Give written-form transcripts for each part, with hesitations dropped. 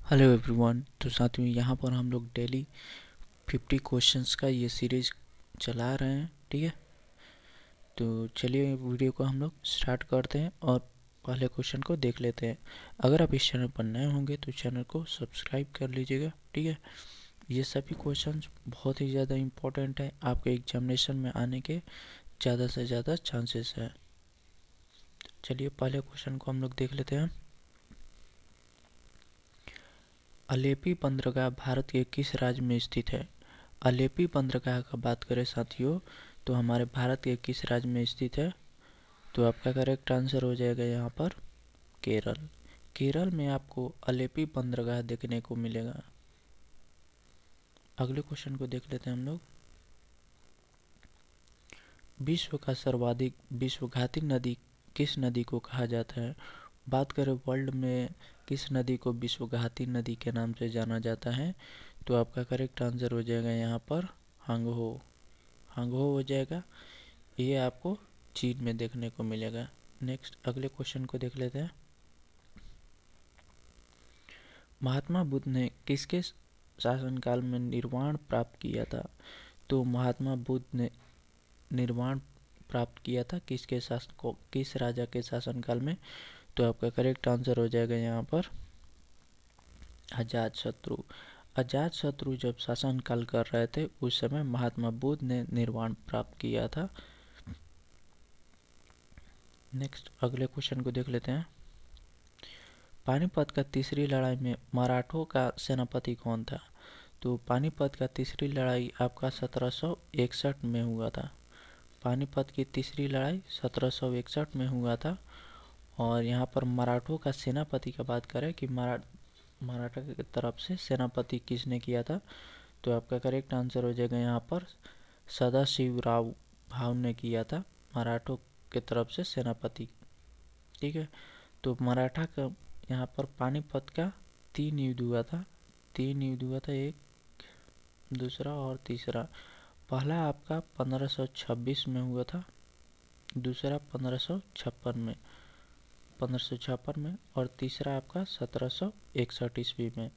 Hello everyone. तो साथियों, यहाँ पर हम लोग डेली 50 क्वेश्चंस का ये सीरीज चला रहे हैं। ठीक है, तो चलिए वीडियो को हम लोग स्टार्ट करते हैं और पहले क्वेश्चन को देख लेते हैं। अगर आप इस चैनल पर नए होंगे तो चैनल को सब्सक्राइब कर लीजिएगा। ठीक है, ये सभी क्वेश्चंस बहुत ही ज़्यादा इम्पोर्टेंट है, आपके एग्जामिनेशन में आने के ज़्यादा से ज़्यादा चांसेस है। चलिए पहले क्वेश्चन को हम लोग देख लेते हैं। अलेपी बंदरगाह भारत के किस राज्य में स्थित है? अलेपी बंदरगाह का बात करें साथियों, तो हमारे भारत के किस राज्य में स्थित है? तो आपका करेक्ट आंसर हो जाएगा यहाँ पर केरल। केरल में आपको अलेपी बंदरगाह देखने को मिलेगा। अगले क्वेश्चन को देख लेते हैं हम लोग। विश्व का सर्वाधिक विश्वघाती नदी किस नदी को कहा जाता है? बात करें वर्ल्ड में किस नदी को विश्वघाती नदी के नाम से जाना जाता है, तो आपका करेक्ट आंसर हो जाएगा यहाँ पर हांगहो। हांगहो हो जाएगा। ये आपको चीन में देखने को मिलेगा। नेक्स्ट अगले क्वेश्चन को देख लेते हैं। महात्मा बुद्ध ने किसके शासनकाल में निर्वाण प्राप्त किया था? तो महात्मा बुद्ध ने निर्वाण प्राप्त किया था किसके शासन किस राजा के शासनकाल में? तो आपका करेक्ट आंसर हो जाएगा यहाँ पर अजातशत्रु। अजातशत्रु जब शासनकाल कर रहे थे उस समय महात्मा बुद्ध ने निर्वाण प्राप्त किया था। नेक्स्ट अगले क्वेश्चन को देख लेते हैं। पानीपत का तीसरी लड़ाई में मराठों का सेनापति कौन था? तो पानीपत का तीसरी लड़ाई आपका 1761 में हुआ था। पानीपत की तीसरी लड़ाई 1761 में हुआ था। और यहाँ पर मराठों का सेनापति का बात करें कि मराठा की तरफ से सेनापति किसने किया था, तो आपका करेक्ट आंसर हो जाएगा यहाँ पर सदाशिवराव भाव ने किया था मराठों के तरफ से सेनापति। ठीक है, तो मराठा का यहाँ पर पानीपत का 3 युद्ध हुआ था। 3 युद्ध हुआ था, एक, दूसरा और तीसरा। पहला आपका 1526 में हुआ था, दूसरा 1556 में और तीसरा आपका 1761 ईस्वी में।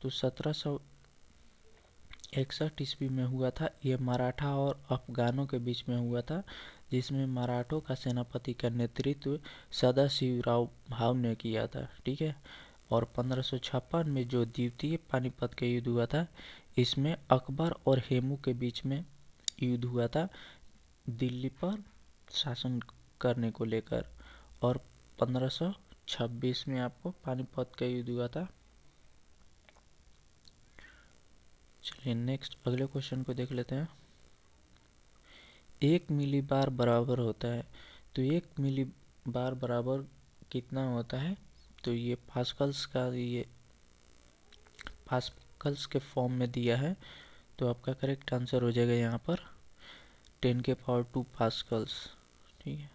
तो 1761 ईस्वी में हुआ था। ये मराठा और अफगानों के बीच में हुआ था, जिसमें मराठों का सेनापति का नेतृत्व सदाशिवराव भाव ने किया था। ठीक है, और 1556 में जो द्वितीय पानीपत का युद्ध हुआ था, इसमें अकबर और हेमू के बीच में युद्ध हुआ था दिल्ली पर शासन करने को लेकर। और 1526 में आपको पानीपत का युद्ध हुआ था। चलिए नेक्स्ट अगले क्वेश्चन को देख लेते हैं। 1 मिली बार बराबर होता है, तो 1 मिली बार बराबर कितना होता है? तो ये पास्कल्स के फॉर्म में दिया है। तो आपका करेक्ट आंसर हो जाएगा यहाँ पर 10⁻² पास्कल्स। ठीक है,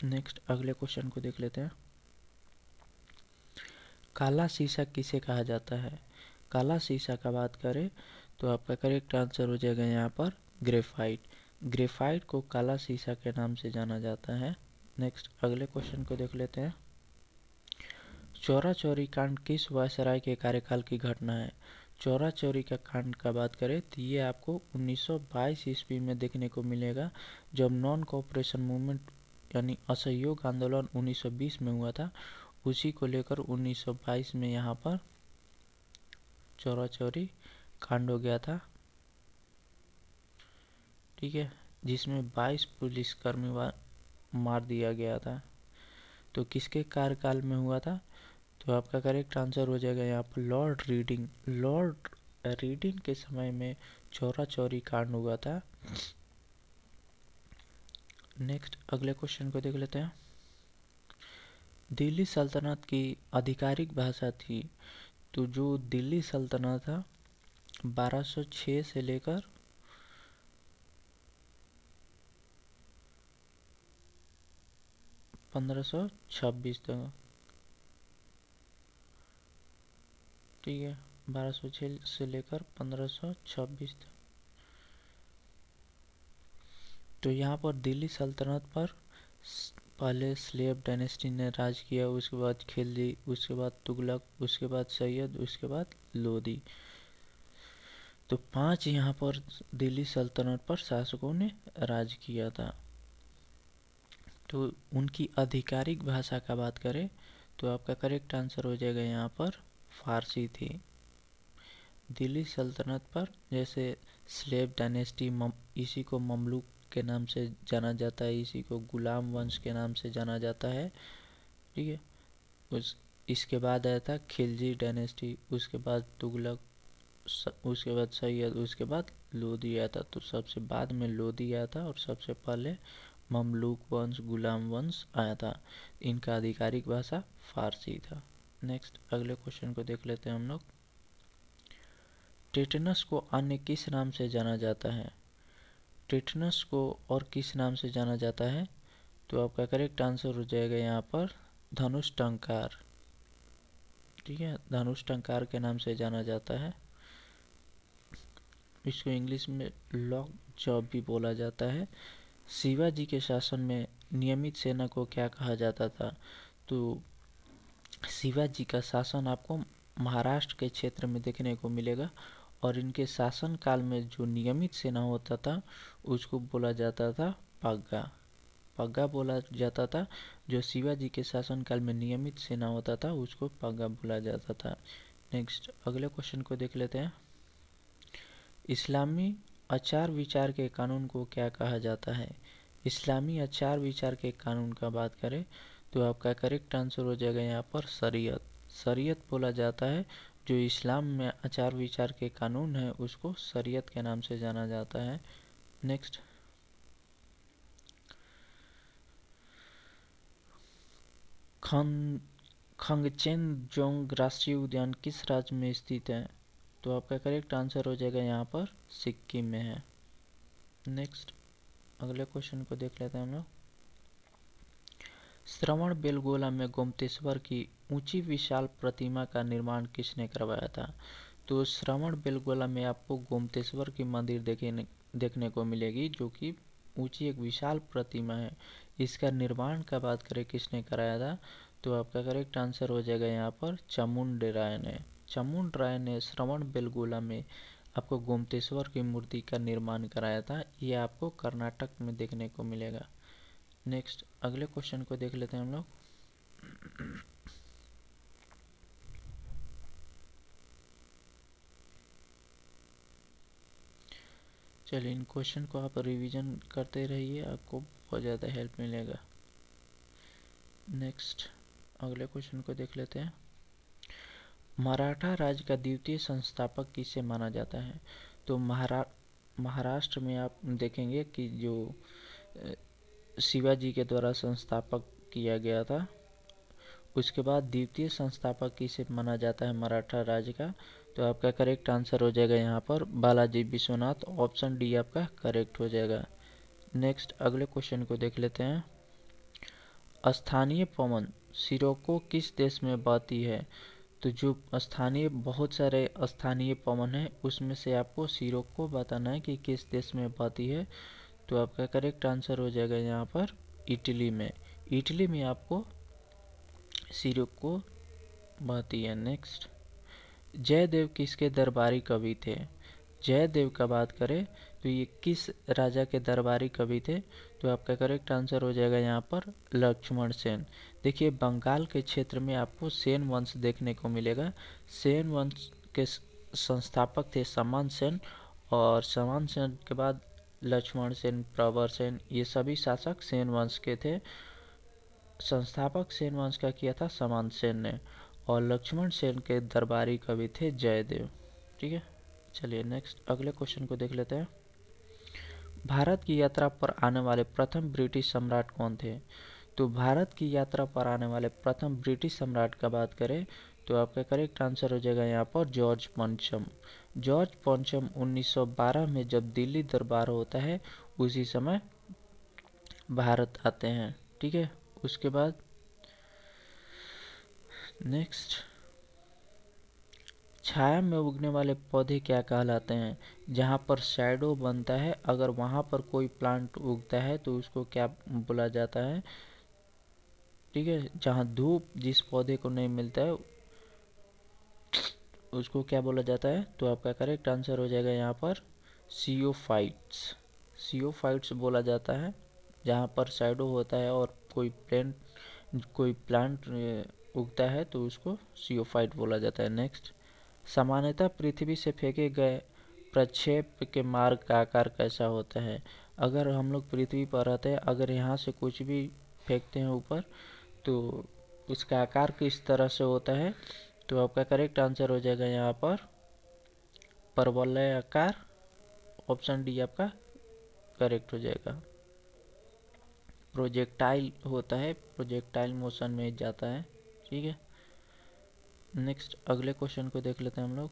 नेक्स्ट अगले क्वेश्चन को देख लेते हैं। काला शीशा किसे कहा जाता है? काला शीशा का बात करें तो आपका करेक्ट आंसर हो जाएगा यहाँ पर ग्रेफाइट। ग्रेफाइट को काला शीशा के नाम से जाना जाता है। नेक्स्ट अगले क्वेश्चन को देख लेते हैं। चौरा चौरी कांड किस वायसराय के कार्यकाल की घटना है? चौरा चौरी का कांड का बात करें तो ये आपको 1922 ईस्वी में देखने को मिलेगा, जब नॉन कोऑपरेशन मूवमेंट यानी असहयोग आंदोलन 1920 में हुआ था। उसी को लेकर 1922 में यहाँ पर चौरा चौरी कांड हो गया था। ठीक है, जिसमें 22 पुलिसकर्मी मार दिया गया था। तो किसके कार्यकाल में हुआ था? तो आपका करेक्ट आंसर हो जाएगा यहाँ पर लॉर्ड रीडिंग के समय में चौरा चौरी कांड हुआ था। नेक्स्ट अगले क्वेश्चन को देख लेते हैं। दिल्ली सल्तनत की आधिकारिक भाषा थी, तो जो दिल्ली सल्तनत था 1206 से लेकर 1526 तक। ठीक है, 1206 से लेकर 1526 तक। तो यहाँ पर दिल्ली सल्तनत पर पहले स्लेव डायनेस्टी ने राज किया, उसके बाद खिलजी, उसके बाद तुगलक, उसके बाद सैयद, उसके बाद लोदी। तो 5 यहाँ पर दिल्ली सल्तनत पर शासकों ने राज किया था। तो उनकी आधिकारिक भाषा का बात करें तो आपका करेक्ट आंसर हो जाएगा यहाँ पर फारसी थी। दिल्ली सल्तनत पर जैसे स्लेव डायनेस्टी, इसी को ममलूक के नाम से जाना जाता है, इसी को गुलाम वंश के नाम से जाना जाता है, ठीक है। इसके बाद आया था खिलजी डायनेस्टी, उसके बाद तुगलक, उसके बाद सैयद, उसके बाद लोदी आया था। तो सबसे बाद में लोदी आया था और सबसे पहले ममलूक वंश, गुलाम वंश आया था। इनका आधिकारिक भाषा फारसी था। नेक्स्ट अगले क्वेश्चन को देख लेते हैं हम लोग। टेटनस को अन्य किस नाम से जाना जाता है? टेटनस को और किस नाम से जाना जाता है? तो आपका करेक्ट आंसर हो जाएगा यहाँ पर धनुष टंकार, ठीक है। धनुष टंकार के नाम से जाना जाता है। इसको इंग्लिश में लॉक जॉब भी बोला जाता है। शिवाजी के शासन में नियमित सेना को क्या कहा जाता था? तो शिवाजी का शासन आपको महाराष्ट्र के क्षेत्र में देखने को मिलेगा और इनके शासन काल में जो नियमित सेना होता था उसको बोला जाता था पग्गा। पग्गा बोला जाता था। जो शिवाजी के शासन काल में नियमित सेना होता था उसको पग्गा बोला जाता था। नेक्स्ट अगले क्वेश्चन को देख लेते हैं। इस्लामी आचार विचार के कानून को क्या कहा जाता है? इस्लामी आचार विचार के कानून का बात करें तो आपका करेक्ट आंसर हो जाएगा यहाँ पर शरीयत। शरीयत बोला जाता है। जो इस्लाम में आचार विचार के कानून है उसको शरीयत के नाम से जाना जाता है। नेक्स्ट खंगचेनजोंग राष्ट्रीय उद्यान किस राज्य में स्थित है? तो आपका करेक्ट आंसर हो जाएगा यहाँ पर सिक्किम में है। नेक्स्ट अगले क्वेश्चन को देख लेते हैं हम लोग। श्रवण बेलगोला में गोमतेश्वर की ऊंची विशाल प्रतिमा का निर्माण किसने करवाया था? तो श्रवण बेलगोला में आपको गोमतेश्वर की मंदिर देखने को मिलेगी जो कि ऊंची एक विशाल प्रतिमा है। इसका निर्माण का बात करें किसने कराया था? तो आपका करेक्ट आंसर हो जाएगा यहाँ पर चामुंड राय ने। चामुंड राय ने श्रवण बेलगोला में आपको गोमतेश्वर की मूर्ति का निर्माण कराया था। ये आपको कर्नाटक में देखने को मिलेगा। नेक्स्ट अगले क्वेश्चन को देख लेते हैं हम लोग। चलिए इन क्वेश्चन को आप रिवीजन करते रहिए, आपको बहुत ज़्यादा हेल्प मिलेगा। नेक्स्ट अगले क्वेश्चन को देख लेते हैं। मराठा राज्य का द्वितीय संस्थापक किसे माना जाता है? तो महाराष्ट्र में आप देखेंगे कि जो शिवाजी के द्वारा संस्थापक किया गया था। उसके बाद द्वितीय संस्थापक किसे माना जाता है मराठा राज्य का? तो आपका करेक्ट आंसर हो जाएगा यहाँ पर बालाजी विश्वनाथ। ऑप्शन डी आपका करेक्ट हो जाएगा। नेक्स्ट अगले क्वेश्चन को देख लेते हैं। स्थानीय पवन सिरोको किस देश में बहती है? तो जो स्थानीय बहुत सारे स्थानीय पवन है उसमें से आपको सिरोको बताना है कि किस देश में बहती है। तो आपका करेक्ट आंसर हो जाएगा यहाँ पर इटली में। इटली में आपको सिरोको बहती है। नेक्स्ट जयदेव किसके दरबारी कवि थे? जयदेव का बात करें तो ये किस राजा के दरबारी कवि थे? तो आपका करेक्ट आंसर हो जाएगा यहाँ पर लक्ष्मण सेन। देखिए बंगाल के क्षेत्र में आपको सेन वंश देखने को मिलेगा। सेन वंश के संस्थापक थे समान सेन और समान सेन के बाद लक्ष्मण सेन, प्रवर सेन, ये सभी शासक सेन वंश के थे। संस्थापक सेन वंश का किया था समान सेन ने और लक्ष्मण सेन के दरबारी कवि थे जयदेव, ठीक है। चलिए नेक्स्ट अगले क्वेश्चन को देख लेते हैं। भारत की यात्रा पर आने वाले प्रथम ब्रिटिश सम्राट कौन थे? तो भारत की यात्रा पर आने वाले प्रथम ब्रिटिश सम्राट का बात करें तो आपका करेक्ट आंसर हो जाएगा यहाँ पर जॉर्ज पंचम। जॉर्ज पंचम 1912 में जब दिल्ली दरबार होता है उसी समय भारत आते हैं, ठीक है। उसके बाद नेक्स्ट छाया में उगने वाले पौधे क्या कहलाते हैं? जहाँ पर शैडो बनता है अगर वहाँ पर कोई प्लांट उगता है तो उसको क्या बोला जाता है? ठीक है, जहाँ धूप जिस पौधे को नहीं मिलता है उसको क्या बोला जाता है? तो आपका करेक्ट आंसर हो जाएगा यहाँ पर सीओफाइट्स। सीओफाइट्स बोला जाता है जहाँ पर शैडो होता है और कोई प्लांट उगता है तो उसको सीओफाइट बोला जाता है। नेक्स्ट, सामान्यतः पृथ्वी से फेंके गए प्रक्षेप के मार्ग का आकार कैसा होता है? अगर हम लोग पृथ्वी पर रहते हैं, अगर यहाँ से कुछ भी फेंकते हैं ऊपर तो उसका आकार किस तरह से होता है? तो आपका करेक्ट आंसर हो जाएगा यहाँ पर परवलय आकार। ऑप्शन डी आपका करेक्ट हो जाएगा। प्रोजेक्टाइल होता है, प्रोजेक्टाइल मोशन में जाता है। ठीक है, नेक्स्ट अगले क्वेश्चन को देख लेते हैं हम लोग।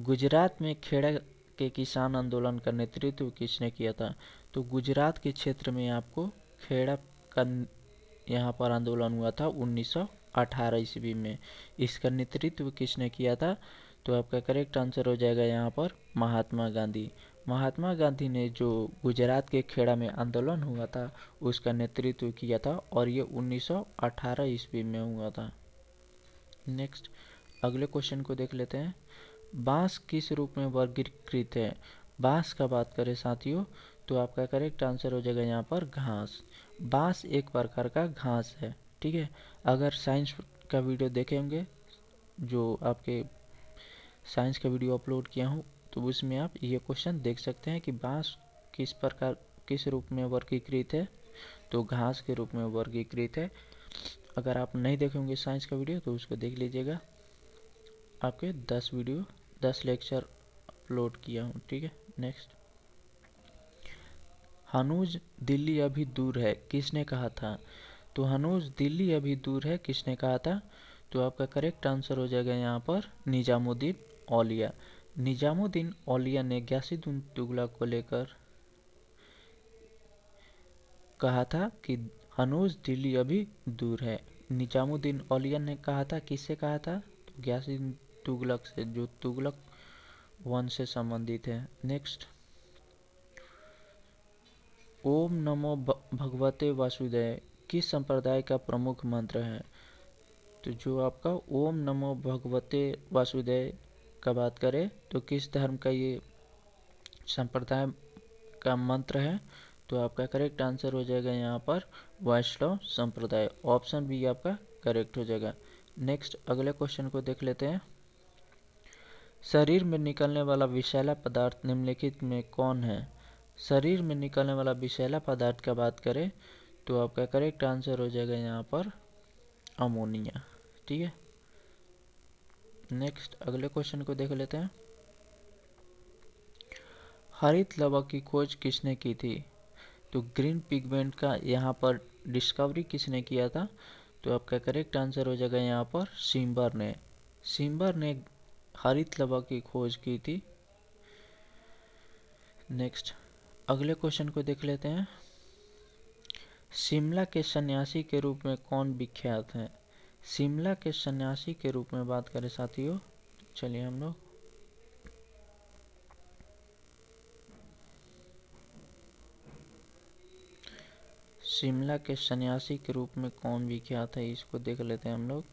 गुजरात में खेड़ा के किसान आंदोलन का नेतृत्व किसने किया था? तो गुजरात के क्षेत्र में आपको खेड़ा का यहाँ पर आंदोलन हुआ था 1918 ईस्वी में। इसका नेतृत्व किसने किया था? तो आपका करेक्ट आंसर हो जाएगा यहाँ पर महात्मा गांधी। महात्मा गांधी ने जो गुजरात के खेड़ा में आंदोलन हुआ था उसका नेतृत्व किया था और ये 1918 ईस्वी में हुआ था। नेक्स्ट अगले क्वेश्चन को देख लेते हैं। बांस किस रूप में वर्गीकृत है? बांस का बात करें साथियों तो आपका करेक्ट आंसर हो जाएगा यहाँ पर घास। बांस एक प्रकार का घास है। ठीक है, अगर साइंस का वीडियो देखे होंगे, जो आपके साइंस का वीडियो अपलोड किया हूँ, तो उसमें आप ये क्वेश्चन देख सकते हैं कि बांस किस रूप में वर्गीकृत है? तो घास के रूप में वर्गीकृत है। अगर आप नहीं देखे होंगे साइंस का वीडियो तो उसको देख लीजिएगा। आपके 10 लेक्चर अपलोड किया हूँ। ठीक है, नेक्स्ट, हनूज दिल्ली अभी दूर है किसने कहा था? तो हनूज दिल्ली अभी दूर है किसने कहा था? तो आपका करेक्ट आंसर हो जाएगा यहाँ पर निजामुद्दीन औलिया। निजामुद्दीन औलिया ने गयासुद्दीन तुगलक को लेकर कहा था कि हनूज दिल्ली अभी दूर है। निजामुद्दीन औलिया ने कहा था, किससे कहा था? तो गयासुद्दीन तुगलक से, जो तुगलक वंश से संबंधित है। नेक्स्ट, ओम नमो भगवते वासुदेव किस संप्रदाय का प्रमुख मंत्र है? तो जो आपका ओम नमो भगवते वासुदेव का बात करें तो किस धर्म का ये संप्रदाय का मंत्र है? तो आपका करेक्ट आंसर हो जाएगा यहाँ पर वैष्णव संप्रदाय। ऑप्शन बी आपका करेक्ट हो जाएगा। नेक्स्ट अगले क्वेश्चन को देख लेते हैं। शरीर में निकलने वाला विषैला पदार्थ निम्नलिखित में कौन है? शरीर में निकलने वाला विषैला पदार्थ का बात करें तो आपका करेक्ट आंसर हो जाएगा यहाँ पर अमोनिया। ठीक है, नेक्स्ट अगले क्वेश्चन को देख लेते हैं। हरित लवण की खोज किसने की थी? तो ग्रीन पिगमेंट का यहाँ पर डिस्कवरी किसने किया था? तो आपका करेक्ट आंसर हो जाएगा यहाँ पर सिम्बर ने हरित लवण की खोज की थी। नेक्स्ट अगले क्वेश्चन को देख लेते हैं। शिमला के सन्यासी के रूप में कौन विख्यात है? शिमला के सन्यासी के रूप में बात करें साथियों, चलिए हम लोग शिमला के सन्यासी के रूप में कौन विख्यात है इसको देख लेते हैं हम लोग।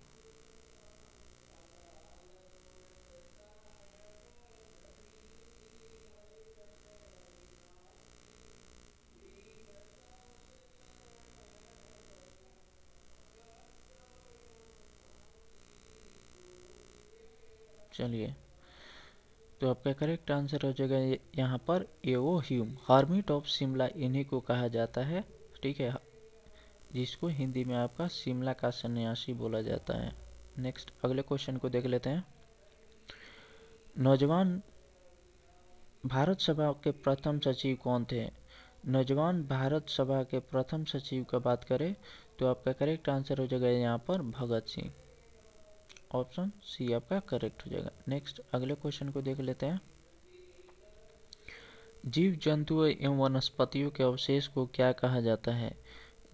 चलिए, तो आपका करेक्ट आंसर हो जाएगा यहाँ पर एओ ह्यूम। हर्मिट ऑफ शिमला इन्हीं को कहा जाता है। ठीक है, जिसको हिंदी में आपका शिमला का सन्यासी बोला जाता है। नेक्स्ट अगले क्वेश्चन को देख लेते हैं। नौजवान भारत सभा के प्रथम सचिव कौन थे? नौजवान भारत सभा के प्रथम सचिव का बात करें तो आपका करेक्ट आंसर हो जाएगा यहाँ पर भगत सिंह। ऑप्शन सी आपका करेक्ट हो जाएगा। नेक्स्ट अगले क्वेश्चन को देख लेते हैं। जीव जंतुओं एवं वनस्पतियों के अवशेष को क्या कहा जाता है?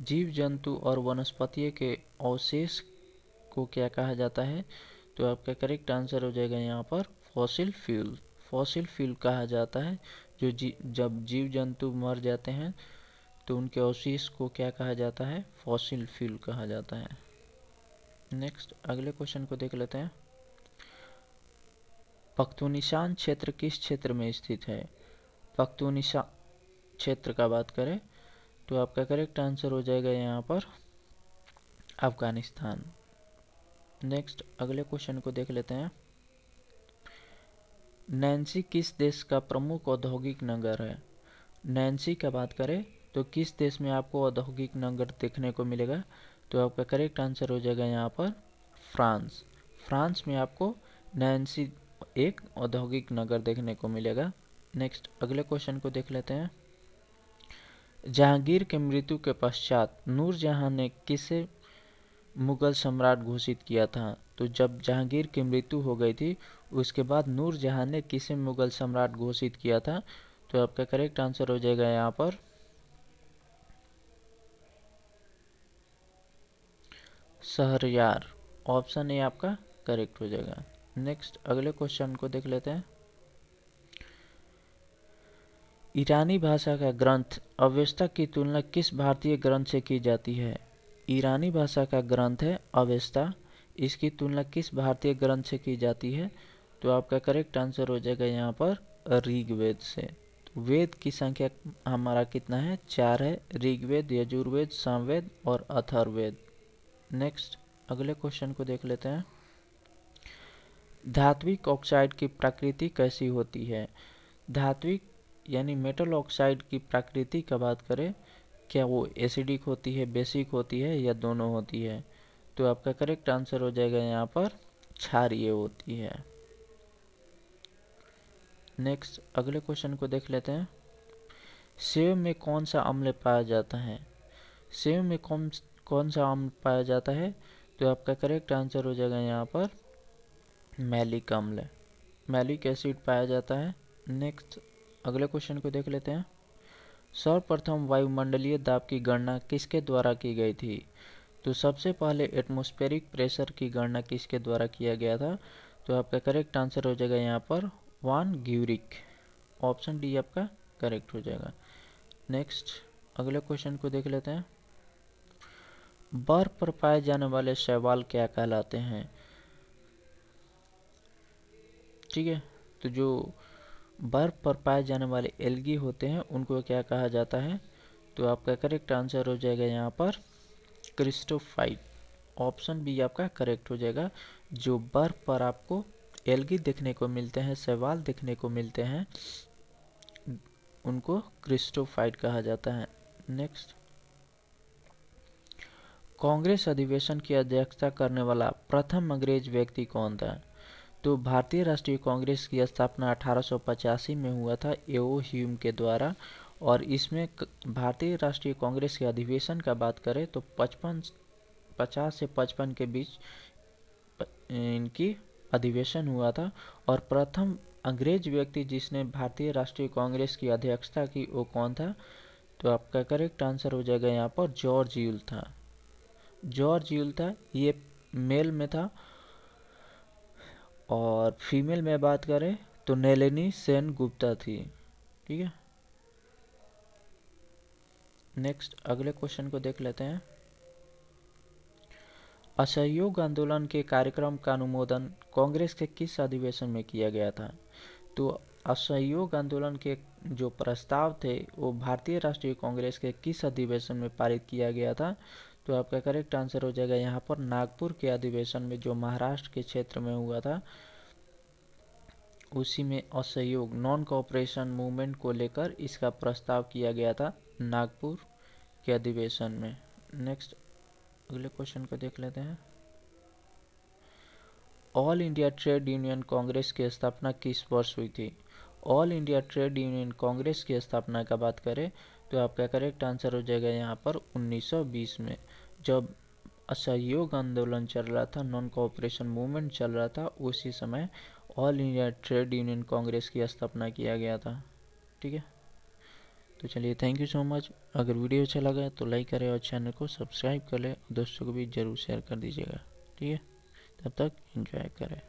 जीव जंतु और वनस्पतियों के अवशेष को क्या कहा जाता है? तो आपका करेक्ट आंसर हो जाएगा यहाँ पर फॉसिल फ्यूल। फॉसिल फ्यूल कहा जाता है जब जीव जंतु मर जाते हैं तो उनके अवशेष को क्या कहा जाता है? फॉसिल फ्यूल कहा जाता है। नेक्स्ट अगले क्वेश्चन को देख लेते हैं। पख्तूनिशान क्षेत्र किस क्षेत्र में स्थित है? पख्तूनिशान क्षेत्र का बात करें तो आपका करेक्ट आंसर हो जाएगा यहाँ पर अफगानिस्तान। नेक्स्ट अगले क्वेश्चन को देख लेते हैं। नैन्सी किस देश का प्रमुख औद्योगिक नगर है? नैन्सी का बात करें तो किस देश में आपको औद्योगिक नगर देखने को मिलेगा? तो आपका करेक्ट आंसर हो जाएगा यहाँ पर फ्रांस। फ्रांस में आपको नैन्सी एक औद्योगिक नगर देखने को मिलेगा। नेक्स्ट अगले क्वेश्चन को देख लेते हैं। जहांगीर के मृत्यु के पश्चात नूरजहां ने किसे मुगल सम्राट घोषित किया था? तो जब जहांगीर की मृत्यु हो गई थी उसके बाद नूरजहां ने किसे मुगल सम्राट घोषित किया था? तो आपका करेक्ट आंसर हो जाएगा यहाँ पर शहरयार। ऑप्शन ए आपका करेक्ट हो जाएगा। नेक्स्ट अगले क्वेश्चन को देख लेते हैं। ईरानी भाषा का ग्रंथ अवेस्ता की तुलना किस भारतीय ग्रंथ से की जाती है? ईरानी भाषा का ग्रंथ है अवेस्ता, इसकी तुलना किस भारतीय ग्रंथ से की जाती है? तो आपका करेक्ट आंसर हो जाएगा यहाँ पर ऋग्वेद से। तो वेद की संख्या हमारा कितना है? 4 है। ऋग्वेद, यजुर्वेद, सामवेद और अथर्ववेद। नेक्स्ट अगले क्वेश्चन को देख लेते हैं। धात्विक ऑक्साइड की प्रकृति कैसी होती है? धात्विक यानी मेटल ऑक्साइड की प्रकृति का बात करें, क्या वो एसिडिक होती है, बेसिक होती है या दोनों होती है? तो आपका करेक्ट आंसर हो जाएगा यहाँ पर क्षारीय होती है। नेक्स्ट अगले क्वेश्चन को देख लेते हैं। सेव में कौन सा अम्ल पाया जाता है? सेव में कौन सा अम्ल पाया जाता है? तो आपका करेक्ट आंसर हो जाएगा यहाँ पर मैलिक अम्ल, मैलिक एसिड पाया जाता है। नेक्स्ट अगले क्वेश्चन को देख लेते हैं। सर्वप्रथम वायुमंडलीय दाब की गणना किसके द्वारा की गई थी? तो सबसे पहले एटमॉस्फेरिक प्रेशर की गणना किसके द्वारा किया गया था? तो आपका करेक्ट आंसर हो जाएगा यहाँ पर वान ग्यूरिक। ऑप्शन डी आपका करेक्ट हो जाएगा। नेक्स्ट अगले क्वेश्चन को देख लेते हैं। बर्फ पर पाए जाने वाले शैवाल क्या कहलाते हैं? ठीक है, तो जो बर्फ पर पाए जाने वाले एल्गी होते हैं उनको क्या कहा जाता है? तो आपका करेक्ट आंसर हो जाएगा यहाँ पर क्रिस्टोफाइट। ऑप्शन बी आपका करेक्ट हो जाएगा। जो बर्फ पर आपको एल्गी देखने को मिलते हैं, शैवाल देखने को मिलते हैं, उनको क्रिस्टोफाइट कहा जाता है। नेक्स्ट कांग्रेस अधिवेशन की अध्यक्षता करने वाला प्रथम अंग्रेज व्यक्ति कौन था? तो भारतीय राष्ट्रीय कांग्रेस की स्थापना 1885 में हुआ था एओ ह्यूम के द्वारा, और इसमें भारतीय राष्ट्रीय कांग्रेस के अधिवेशन का बात करें तो 50 से 55 के बीच इनकी अधिवेशन हुआ था। और प्रथम अंग्रेज व्यक्ति जिसने भारतीय राष्ट्रीय कांग्रेस की अध्यक्षता की वो कौन था? तो आपका करेक्ट आंसर हो जाएगा यहाँ पर जॉर्ज यूल था। जॉर्ज यूल था, ये मेल में था। और फीमेल में बात करें तो नलिनी सेन गुप्ता थी। ठीक है, नेक्स्ट अगले क्वेश्चन को देख लेते हैं। असहयोग आंदोलन के कार्यक्रम का अनुमोदन कांग्रेस के किस अधिवेशन में किया गया था? तो असहयोग आंदोलन के जो प्रस्ताव थे वो भारतीय राष्ट्रीय कांग्रेस के किस अधिवेशन में पारित किया गया था? तो आपका करेक्ट आंसर हो जाएगा यहाँ पर नागपुर के अधिवेशन में, जो महाराष्ट्र के क्षेत्र में हुआ था, उसी में असहयोग नॉन कोऑपरेशन मूवमेंट को लेकर इसका प्रस्ताव किया गया था नागपुर के अधिवेशन में। नेक्स्ट अगले क्वेश्चन को देख लेते हैं। All India trade union Congress की स्थापना किस वर्ष हुई थी? All India trade union Congress की स्थापना का बात करें तो आपका करेक्ट आंसर हो जाएगा यहाँ पर 1920 में, जब असहयोग आंदोलन चल रहा था, नॉन कोऑपरेशन मूवमेंट चल रहा था, उसी समय all India trade union Congress की स्थापना किया गया था। ठीक है, तो चलिए थैंक यू सो मच। अगर वीडियो अच्छा लगा तो लाइक करें और चैनल को सब्सक्राइब कर लें, दोस्तों को भी ज़रूर शेयर कर दीजिएगा। ठीक है, तब तक एंजॉय करें।